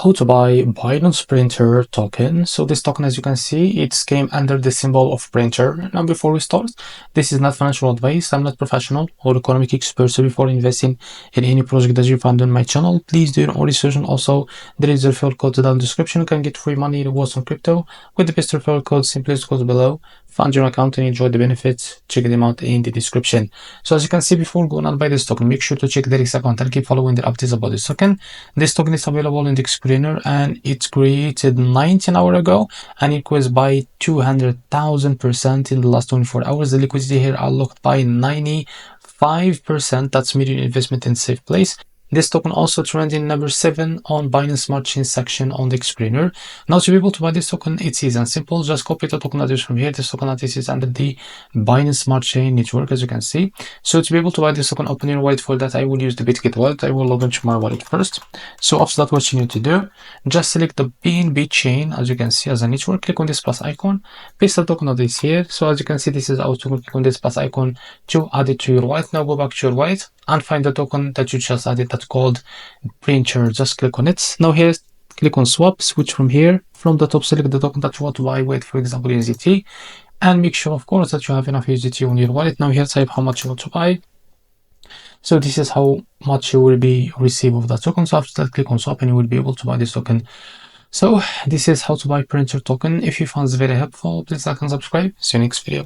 How to buy Binance printer token. So this token, as you can see, it came under the symbol of printer. Now before we start, this is not financial advice. I'm not professional or economic expert. So before investing in any project that you find on my channel, please do your own research. And also there is a referral code down in the description. You can get free money rewards on crypto with the best referral code. Simply scroll below, fund your account and enjoy the benefits. Check them out in the description. So as you can see, before going on buy this token, make sure to check the REFERRAL account and keep following the updates about this token. This token is available in the screener and it's created 19 hours ago and it was by 200,000% in the last 24 hours. The liquidity here unlocked by 95%. That's median investment in safe place. This token also trending number 7 on Binance Smart Chain section on the screener. Now to be able to buy this token, it's easy and simple. Just copy the token address from here. This token address is under the Binance Smart Chain network, as you can see. So to be able to buy this token, open your wallet. For that, I will use the BitGet wallet. I will log into my wallet first. So after that, what you need to do, just select the BNB chain, as you can see, as a network. Click on this plus icon, paste the token address here. So as you can see, this is how to click on this plus icon to add it to your wallet. Now go back to your wallet and find the token that you just added that's called printer. Just click on it. Now here, click on swap, switch from here. From the top, select the token that you want to buy with, for example, USDT, and make sure, of course, that you have enough USDT on your wallet. Now here, type how much you want to buy. So this is how much you will be receive of that token. So after that, click on swap and you will be able to buy this token. So this is how to buy printer token. If you found this very helpful, please like and subscribe. See you next video.